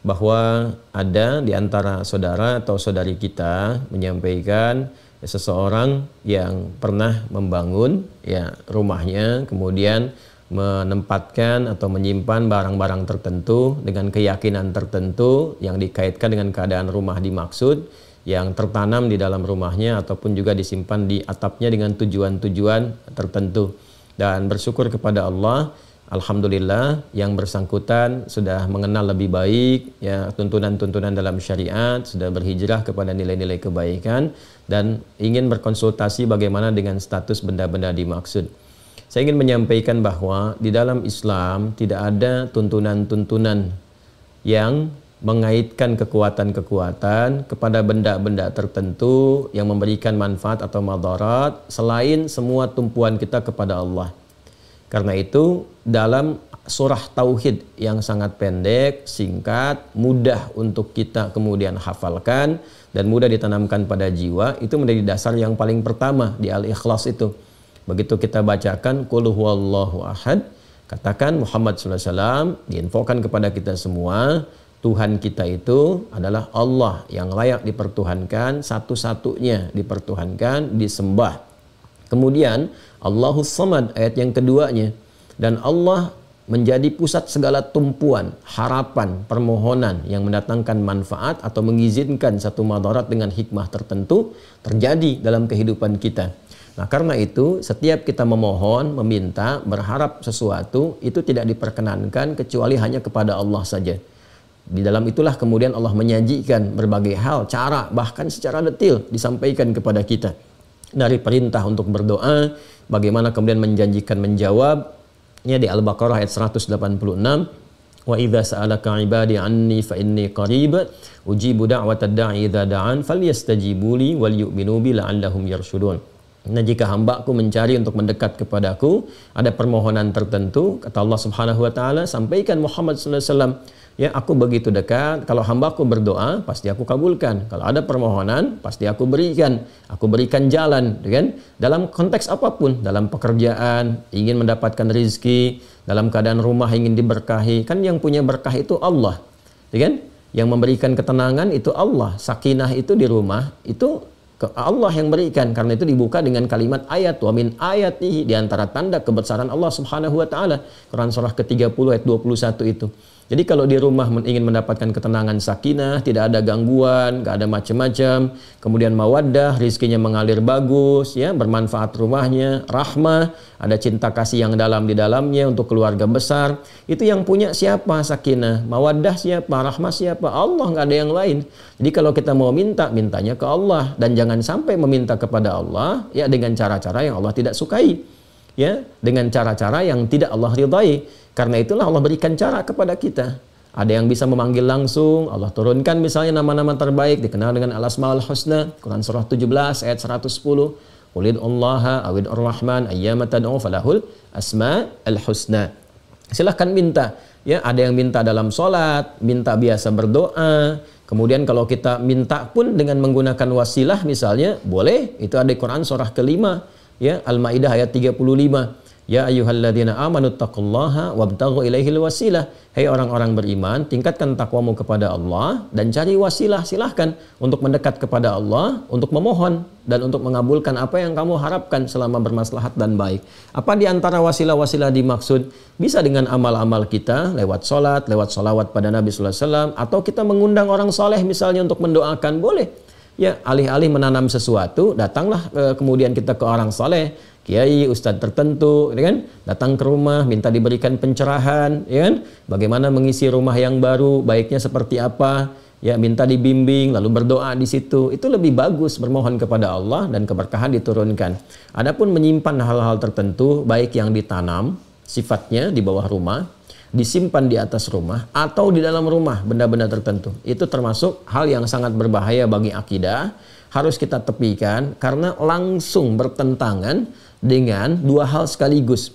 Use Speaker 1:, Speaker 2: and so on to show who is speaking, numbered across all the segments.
Speaker 1: bahwa ada di antara saudara atau saudari kita menyampaikan seseorang yang pernah membangun ya rumahnya, kemudian menempatkan atau menyimpan barang-barang tertentu dengan keyakinan tertentu yang dikaitkan dengan keadaan rumah dimaksud, yang tertanam di dalam rumahnya ataupun juga disimpan di atapnya dengan tujuan-tujuan tertentu. Dan bersyukur kepada Allah, alhamdulillah yang bersangkutan sudah mengenal lebih baik ya tuntunan-tuntunan dalam syariat, sudah berhijrah kepada nilai-nilai kebaikan dan ingin berkonsultasi bagaimana dengan status benda-benda dimaksud. Saya ingin menyampaikan bahwa di dalam Islam tidak ada tuntunan-tuntunan yang mengaitkan kekuatan-kekuatan kepada benda-benda tertentu yang memberikan manfaat atau madarat selain semua tumpuan kita kepada Allah. Karena itu dalam surah Tauhid yang sangat pendek, singkat, mudah untuk kita kemudian hafalkan dan mudah ditanamkan pada jiwa, itu menjadi dasar yang paling pertama di Al-Ikhlas itu. Begitu kita bacakan Qul huwallahu ahad, katakan Muhammad sallallahu alaihi wasallam, diinfokan kepada kita semua, Tuhan kita itu adalah Allah yang layak dipertuhankan, satu-satunya dipertuhankan, disembah. Kemudian Allahus Samad ayat yang keduanya, dan Allah menjadi pusat segala tumpuan, harapan, permohonan yang mendatangkan manfaat atau mengizinkan satu madarat dengan hikmah tertentu terjadi dalam kehidupan kita. Nah, karena itu setiap kita memohon, meminta, berharap sesuatu itu tidak diperkenankan kecuali hanya kepada Allah saja. Di dalam itulah kemudian Allah menyajikan berbagai hal, cara, bahkan secara detil disampaikan kepada kita. Dari perintah untuk berdoa, bagaimana kemudian menjanjikan menjawab. Ya, di Al-Baqarah ayat 186. Wa idza sa'alaka 'ibadi 'anni fa inni qarib ujibu da'watad da'i idza da'an falyastajibu li wal yu'minu bi la'allahum yarshudun. Nah, jika hambaku mencari untuk mendekat kepadaku, ada permohonan tertentu, kata Allah Subhanahu wa taala, sampaikan Muhammad sallallahu alaihi wasallam, ya aku begitu dekat, kalau hambaku berdoa pasti aku kabulkan. Kalau ada permohonan pasti aku berikan jalan, kan? Dalam konteks apapun, dalam pekerjaan, ingin mendapatkan rezeki, dalam keadaan rumah ingin diberkahi, kan yang punya berkah itu Allah, kan? Yang memberikan ketenangan itu Allah, sakinah itu di rumah itu Allah yang berikan. Karena itu dibuka dengan kalimat ayat, wa min ayatihi, di antara tanda kebesaran Allah Subhanahu wa taala. Quran surah ke-30 ayat 21 itu. Jadi kalau di rumah ingin mendapatkan ketenangan, sakinah, tidak ada gangguan, gak ada macam-macam, kemudian mawaddah, rizkinya mengalir bagus, ya, bermanfaat rumahnya, rahmah, ada cinta kasih yang dalam di dalamnya untuk keluarga besar, itu yang punya siapa? Sakinah. Mawaddah siapa? Rahmah siapa? Allah, gak ada yang lain. Jadi kalau kita mau minta, mintanya ke Allah, dan jangan sampai meminta kepada Allah ya dengan cara-cara yang Allah tidak sukai, ya, dengan cara-cara yang tidak Allah ridai. Karena itulah Allah berikan cara kepada kita. Ada yang bisa memanggil langsung, Allah turunkan misalnya nama-nama terbaik dikenal dengan Al-Asmaul Husna, Quran surah 17 ayat 110. Qulid'ullaha awid'ur rahman ayyama tad'u falahul asma'ul husna. Silahkan minta. Ya, ada yang minta dalam sholat, minta biasa berdoa. Kemudian kalau kita minta pun dengan menggunakan wasilah misalnya, boleh. Itu ada di Quran surah kelima, ya, Al-Maidah ayat 35. Ya ayyuhalladzina amanu taqullaha wabtaghu ilaihil wasilah. Hai orang-orang beriman, tingkatkan takwamu kepada Allah dan cari wasilah, silahkan untuk mendekat kepada Allah, untuk memohon dan untuk mengabulkan apa yang kamu harapkan selama bermaslahat dan baik. Apa di antara wasilah-wasilah dimaksud? Bisa dengan amal-amal kita, lewat sholat, lewat sholawat pada Nabi sallallahu alaihi wasallam, atau kita mengundang orang soleh misalnya untuk mendoakan, boleh. Ya, alih-alih menanam sesuatu, datanglah kemudian kita ke orang soleh, kiai, ustadz tertentu, ya kan? Datang ke rumah, minta diberikan pencerahan, ya kan? Bagaimana mengisi rumah yang baru, baiknya seperti apa, ya, minta dibimbing, lalu berdoa di situ. Itu lebih bagus, bermohon kepada Allah dan keberkahan diturunkan. Adapun menyimpan hal-hal tertentu, baik yang ditanam, sifatnya di bawah rumah, disimpan di atas rumah atau di dalam rumah, benda-benda tertentu, itu termasuk hal yang sangat berbahaya bagi akidah, harus kita tepikan karena langsung bertentangan dengan dua hal sekaligus.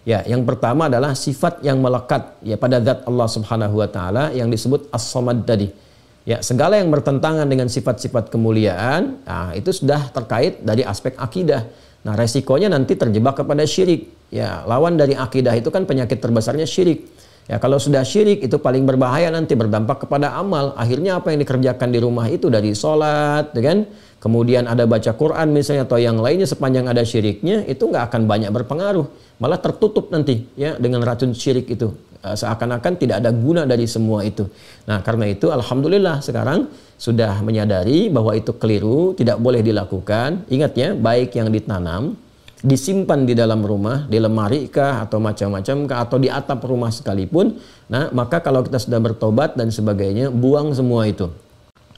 Speaker 1: Ya, yang pertama adalah sifat yang melekat ya pada zat Allah Subhanahu wa taala yang disebut As-Samad tadi. Ya, segala yang bertentangan dengan sifat-sifat kemuliaan, nah, itu sudah terkait dari aspek akidah. Nah, resikonya nanti terjebak kepada syirik. Ya, lawan dari akidah itu kan penyakit terbesarnya syirik. Ya, kalau sudah syirik itu paling berbahaya, nanti berdampak kepada amal. Akhirnya apa yang dikerjakan di rumah itu dari sholat, ya kan? Kemudian ada baca Quran misalnya atau yang lainnya, sepanjang ada syiriknya itu nggak akan banyak berpengaruh, malah tertutup nanti ya dengan racun syirik itu. Seakan-akan tidak ada guna dari semua itu. Nah, karena itu alhamdulillah sekarang sudah menyadari bahwa itu keliru, tidak boleh dilakukan. Ingat ya, baik yang ditanam, disimpan di dalam rumah, di lemari kah atau macam-macam kah, atau di atap rumah sekalipun, nah maka kalau kita sudah bertobat dan sebagainya, buang semua itu.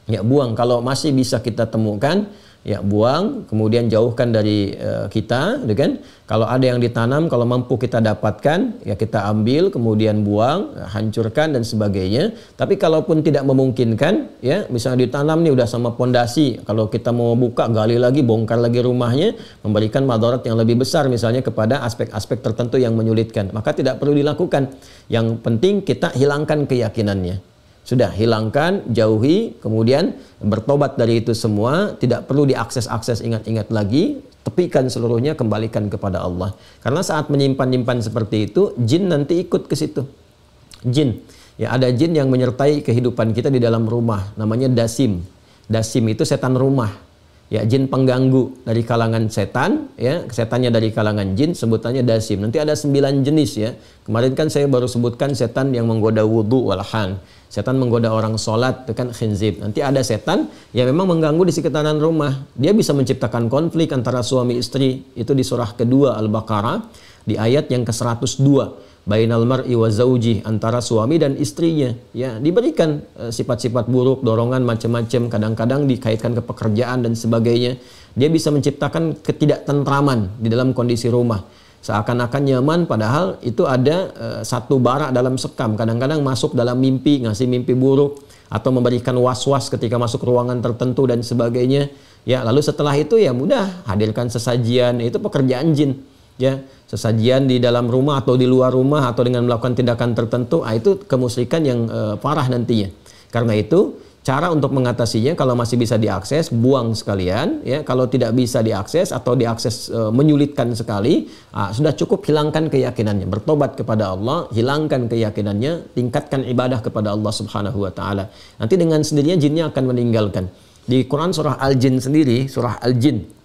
Speaker 1: Ya, buang. Kalau masih bisa kita temukan, ya buang, kemudian jauhkan dari kita, gitu kan? Kalau ada yang ditanam, kalau mampu kita dapatkan, ya kita ambil, kemudian buang, hancurkan dan sebagainya. Tapi kalaupun tidak memungkinkan, ya misalnya ditanam nih udah sama pondasi, kalau kita mau buka, gali lagi, bongkar lagi rumahnya, memberikan madarat yang lebih besar misalnya kepada aspek-aspek tertentu yang menyulitkan, maka tidak perlu dilakukan. Yang penting kita hilangkan keyakinannya. Sudah, hilangkan, jauhi, kemudian bertobat dari itu semua, tidak perlu diakses-akses, ingat-ingat lagi, tepikan seluruhnya, kembalikan kepada Allah. Karena saat menyimpan-nyimpan seperti itu, jin nanti ikut ke situ. Jin, ya ada jin yang menyertai kehidupan kita di dalam rumah, namanya dasim. Dasim itu setan rumah. Ya, jin pengganggu dari kalangan setan, ya, setannya dari kalangan jin, sebutannya dasim. Nanti ada 9 jenis ya. Kemarin kan saya baru sebutkan setan yang menggoda wudu walhan. Setan menggoda orang sholat, itu kan khinzib. Nanti ada setan yang memang mengganggu di sekitaran rumah. Dia bisa menciptakan konflik antara suami istri. Itu di surah kedua Al-Baqarah, di ayat yang ke-102. Bainal mar'i wa zauji, antara suami dan istrinya. Ya, diberikan sifat-sifat buruk, dorongan macam-macam, kadang-kadang dikaitkan ke pekerjaan dan sebagainya. Dia bisa menciptakan ketidaktentraman di dalam kondisi rumah. Seakan-akan nyaman, padahal itu ada satu bara dalam sekam. Kadang-kadang masuk dalam mimpi, ngasih mimpi buruk, atau memberikan was-was ketika masuk ruangan tertentu dan sebagainya. Ya, lalu setelah itu ya mudah, hadirkan sesajian, itu pekerjaan jin. Ya, sesajian di dalam rumah atau di luar rumah atau dengan melakukan tindakan tertentu, itu kemusyrikan yang parah nantinya. Karena itu cara untuk mengatasinya, kalau masih bisa diakses, buang sekalian. Ya, kalau tidak bisa diakses atau diakses menyulitkan sekali, sudah cukup hilangkan keyakinannya, bertobat kepada Allah, hilangkan keyakinannya, tingkatkan ibadah kepada Allah Subhanahu wa taala. Nanti dengan sendirinya jinnya akan meninggalkan. Di Quran surah Al-Jin sendiri, surah Al-Jin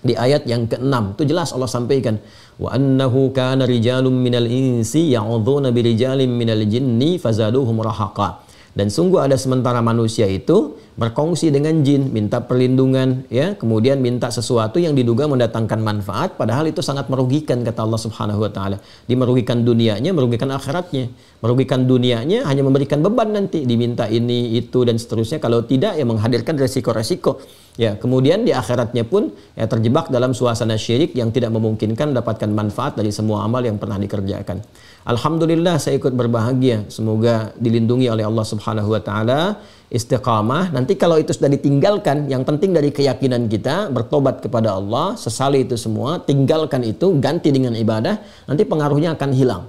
Speaker 1: di ayat yang ke-6 itu jelas Allah sampaikan, wa annahu kana rijalun minal insi ya'udzuuna birijalin minal jinni fazaduhum rahaqa. Dan sungguh ada sementara manusia itu berkongsi dengan jin, minta perlindungan, ya, kemudian minta sesuatu yang diduga mendatangkan manfaat, padahal itu sangat merugikan, kata Allah Subhanahu wa taala. Dia merugikan dunianya, merugikan akhiratnya. Merugikan dunianya hanya memberikan beban nanti, diminta ini, itu dan seterusnya. Kalau tidak ya menghadirkan resiko-resiko. Ya, kemudian di akhiratnya pun ya terjebak dalam suasana syirik yang tidak memungkinkan mendapatkan manfaat dari semua amal yang pernah dikerjakan. Alhamdulillah saya ikut berbahagia. Semoga dilindungi oleh Allah Subhanahu wa taala, istiqamah. Nanti kalau itu sudah ditinggalkan, yang penting dari keyakinan kita, bertobat kepada Allah, sesali itu semua, tinggalkan itu, ganti dengan ibadah, nanti pengaruhnya akan hilang.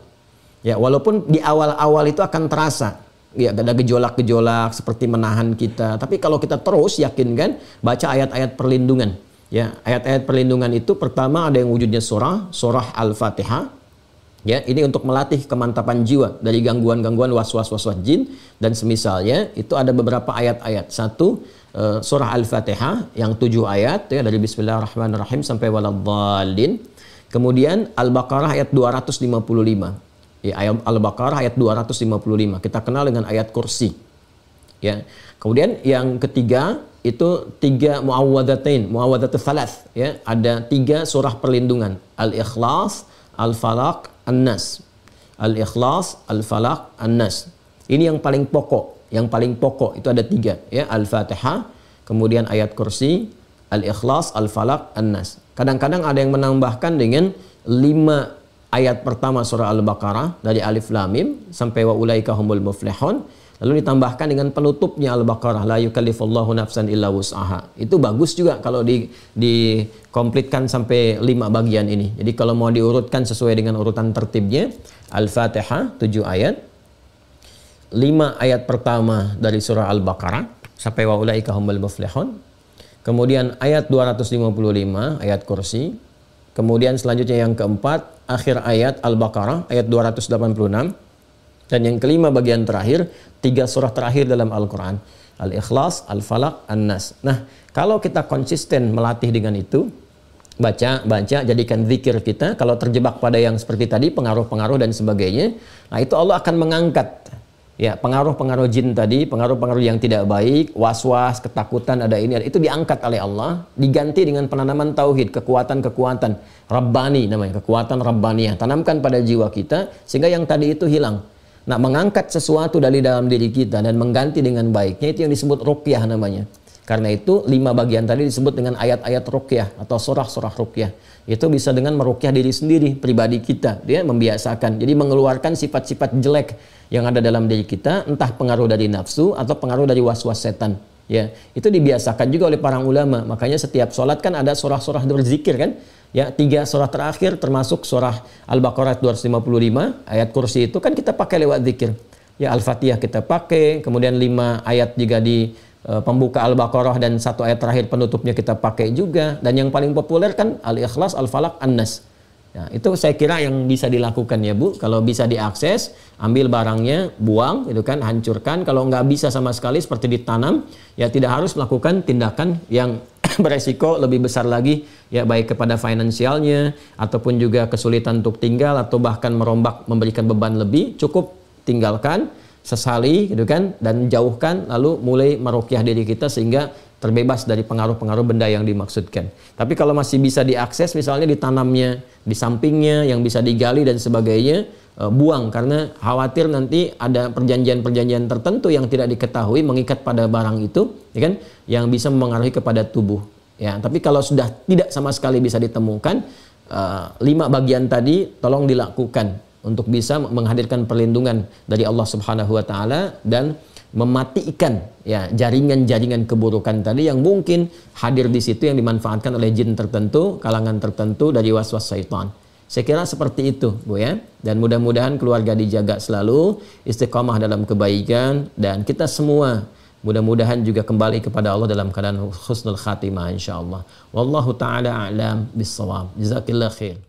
Speaker 1: Ya, walaupun di awal-awal itu akan terasa, ya ada gejolak-gejolak seperti menahan kita. Tapi kalau kita terus yakinkan, baca ayat-ayat perlindungan. Ya, ayat-ayat perlindungan itu pertama ada yang wujudnya surah Al-Fatihah. Ya, ini untuk melatih kemantapan jiwa dari gangguan-gangguan was-was jin dan semisalnya. Itu ada beberapa ayat-ayat. Satu, surah Al-Fatihah yang 7 ayat, ya, dari Bismillahirrahmanirrahim sampai waladhdallin. Kemudian Al-Baqarah ayat 255. Ya, ayat Al-Baqarah ayat 255. Kita kenal dengan ayat kursi. Ya. Kemudian yang ketiga itu 3 muawwadzatain, muawwadzatul thalath, ya, ada 3 surah perlindungan. Al-Ikhlas, Al-Falaq, An-Nas. Al-Ikhlas, Al-Falaq, An-Nas. Ini yang paling pokok. Yang paling pokok itu ada 3, ya, Al-Fatihah, kemudian ayat kursi, Al-Ikhlas, Al-Falaq, An-Nas. Kadang-kadang ada yang menambahkan dengan 5 ayat pertama surah Al-Baqarah dari Alif Lam Mim sampai wa ulaika humul muflihun. Lalu ditambahkan dengan penutupnya Al-Baqarah, la yukallifullahu nafsan illa wus'aha. Itu bagus juga kalau dikomplitkan sampai 5 bagian ini. Jadi kalau mau diurutkan sesuai dengan urutan tertibnya, Al-Fatihah 7 ayat, 5 ayat pertama dari surah Al-Baqarah sampai wa ulaika humul muflihun. Kemudian ayat 255 ayat kursi. Kemudian selanjutnya yang keempat, akhir ayat Al-Baqarah ayat 286. Dan yang kelima bagian terakhir, 3 surah terakhir dalam Al-Quran. Al-Ikhlas, Al-Falaq, An-Nas. Nah, kalau kita konsisten melatih dengan itu, baca, jadikan zikir kita. Kalau terjebak pada yang seperti tadi, pengaruh-pengaruh dan sebagainya, nah itu Allah akan mengangkat ya pengaruh-pengaruh jin tadi, pengaruh-pengaruh yang tidak baik, was-was, ketakutan, ada ini, itu diangkat oleh Allah, diganti dengan penanaman tauhid, kekuatan-kekuatan Rabbani namanya, kekuatan Rabbaniyah. Tanamkan pada jiwa kita sehingga yang tadi itu hilang. Nah, mengangkat sesuatu dari dalam diri kita dan mengganti dengan baiknya, itu yang disebut ruqyah namanya. Karena itu 5 bagian tadi disebut dengan ayat-ayat ruqyah atau surah-surah ruqyah. Itu bisa dengan meruqyah diri sendiri, pribadi kita. Dia membiasakan. Jadi mengeluarkan sifat-sifat jelek yang ada dalam diri kita, entah pengaruh dari nafsu atau pengaruh dari was-was setan. Ya, itu dibiasakan juga oleh para ulama. Makanya setiap sholat kan ada surah-surah berzikir kan? Ya, 3 surah terakhir termasuk surah Al-Baqarah 255, ayat kursi itu kan kita pakai lewat zikir. Ya, Al-Fatihah kita pakai, kemudian 5 ayat juga di pembuka Al-Baqarah dan 1 ayat terakhir penutupnya kita pakai juga. Dan yang paling populer kan Al-Ikhlas, Al-Falaq, An-Nas. Ya, itu saya kira yang bisa dilakukan ya Bu. Kalau bisa diakses, ambil barangnya, buang, itu kan, hancurkan. Kalau nggak bisa sama sekali seperti ditanam, ya tidak harus melakukan tindakan yang beresiko lebih besar lagi, ya baik kepada finansialnya, ataupun juga kesulitan untuk tinggal, atau bahkan merombak, memberikan beban lebih. Cukup tinggalkan, sesali gitu kan, dan jauhkan, lalu mulai meruqyah diri kita sehingga terbebas dari pengaruh-pengaruh benda yang dimaksudkan. Tapi kalau masih bisa diakses, misalnya ditanamnya di sampingnya yang bisa digali dan sebagainya, buang, karena khawatir nanti ada perjanjian-perjanjian tertentu yang tidak diketahui mengikat pada barang itu, ya kan, yang bisa mempengaruhi kepada tubuh. Ya, tapi kalau sudah tidak sama sekali bisa ditemukan, 5 bagian tadi tolong dilakukan untuk bisa menghadirkan perlindungan dari Allah Subhanahu wa taala dan mematikan ya jaringan-jaringan keburukan tadi yang mungkin hadir di situ, yang dimanfaatkan oleh jin tertentu, kalangan tertentu dari was-was syaitan. Saya kira seperti itu, Bu ya. Dan mudah-mudahan keluarga dijaga selalu, istiqamah dalam kebaikan, dan kita semua mudah-mudahan juga kembali kepada Allah dalam keadaan husnul khatimah insyaallah. Wallahu taala a'lam bissawab. Jazakillah khair.